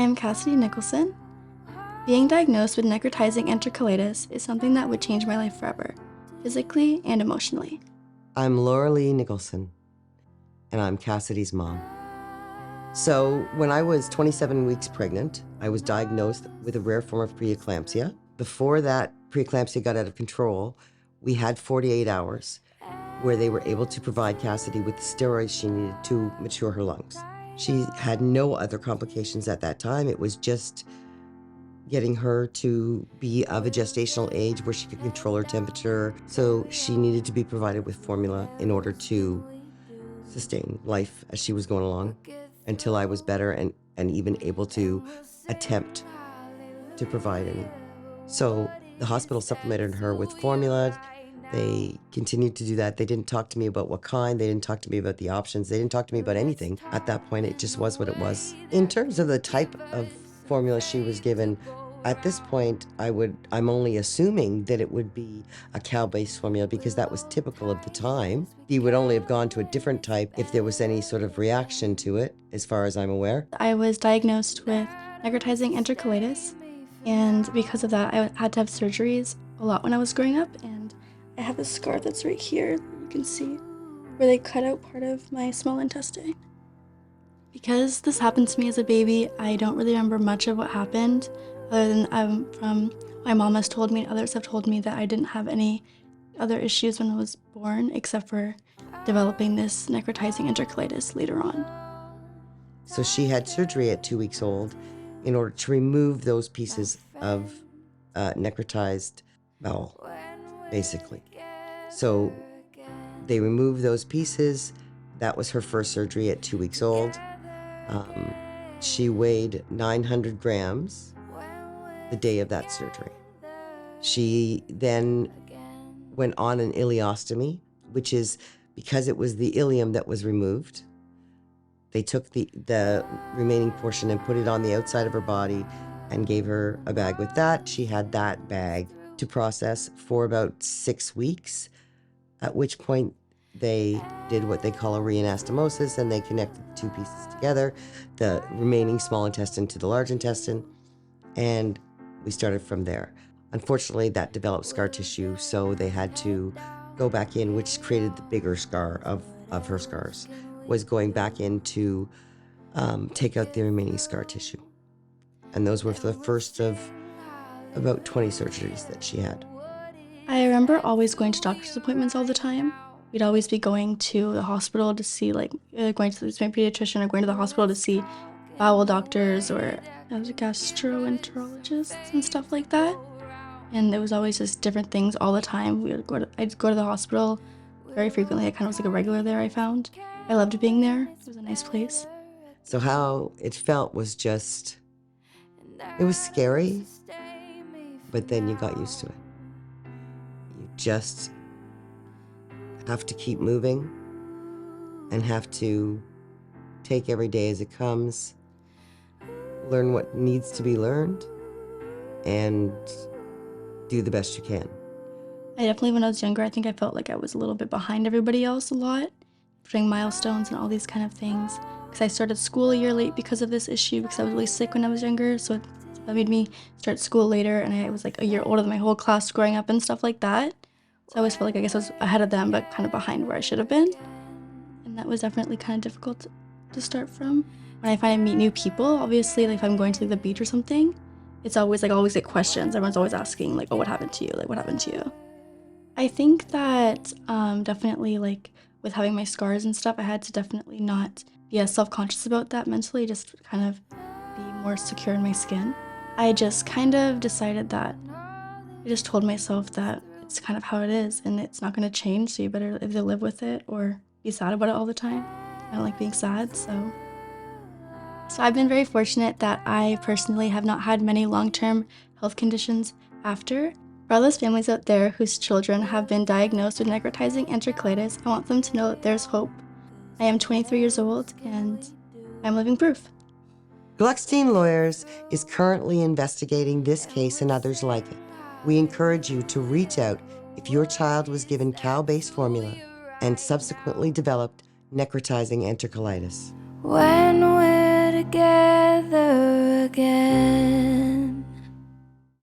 I'm Cassidy Nicholson. Being diagnosed with necrotizing enterocolitis is something that would change my life forever, physically and emotionally. I'm Laura Lee Nicholson, and I'm Cassidy's mom. So when I was 27 weeks pregnant, I was diagnosed with a rare form of preeclampsia. Before that preeclampsia got out of control, we had 48 hours where they were able to provide Cassidy with the steroids she needed to mature her lungs. She had no other complications at that time. It was just getting her to be of a gestational age where she could control her temperature. So she needed to be provided with formula in order to sustain life as she was going along until I was better and even able to attempt to provide any. So the hospital supplemented her with formula. They continued to do that. They didn't talk to me about what kind. They didn't talk to me about the options. They didn't talk to me about anything. At that point, it just was what it was. In terms of the type of formula she was given, at this point, I'm only assuming that it would be a cow-based formula because that was typical of the time. You would only have gone to a different type if there was any sort of reaction to it, as far as I'm aware. I was diagnosed with necrotizing enterocolitis, and because of that, I had to have surgeries a lot when I was growing up, and I have a scar that's right here, you can see, where they cut out part of my small intestine. Because this happened to me as a baby, I don't really remember much of what happened, other than from my mom has told me and others have told me that I didn't have any other issues when I was born, except for developing this necrotizing enterocolitis later on. So she had surgery at 2 weeks old in order to remove those pieces of necrotized bowel, basically. So they removed those pieces. That was her first surgery at 2 weeks old. She weighed 900 grams the day of that surgery. She then went on an ileostomy, which is because it was the ileum that was removed. They took the remaining portion and put it on the outside of her body and gave her a bag with that. She had that bag to process for about 6 weeks, at which point they did what they call a reanastomosis, and they connected the two pieces together, the remaining small intestine to the large intestine, and we started from there. Unfortunately, that developed scar tissue, so they had to go back in, which created the bigger scar of her scars, was going back in to take out the remaining scar tissue. And those were the first of about 20 surgeries that she had. I remember always going to doctor's appointments all the time. We'd always be going to the hospital to see, like, going to my pediatrician or going to the hospital to see bowel doctors or gastroenterologists and stuff like that. And there was always just different things all the time. I'd go to the hospital very frequently. I kind of was like a regular there, I found. I loved being there. It was a nice place. So how it felt was just, it was scary, but then you got used to it. You just have to keep moving and have to take every day as it comes, learn what needs to be learned, and do the best you can. I definitely, when I was younger, I think I felt like I was a little bit behind everybody else a lot, doing milestones and all these kind of things. Because I started school a year late because of this issue, because I was really sick when I was younger, so that made me start school later, and I was like a year older than my whole class growing up and stuff like that. So I always felt like I guess I was ahead of them, but kind of behind where I should have been. And that was definitely kind of difficult to start from. When I find I meet new people, obviously, like if I'm going to like the beach or something, it's always like questions. Everyone's always asking like, oh, what happened to you? Like, what happened to you? I think that definitely, like with having my scars and stuff, I had to definitely not be as self-conscious about that mentally, just kind of be more secure in my skin. I just kind of decided that, I just told myself that it's kind of how it is and it's not going to change, so you better either live with it or be sad about it all the time. I don't like being sad, so I've been very fortunate that I personally have not had many long-term health conditions after. For all those families out there whose children have been diagnosed with necrotizing enterocolitis, I want them to know that there's hope. I am 23 years old and I'm living proof. Gluckstein Lawyers is currently investigating this case and others like it. We encourage you to reach out if your child was given cow-based formula and subsequently developed necrotizing enterocolitis. When we're together again.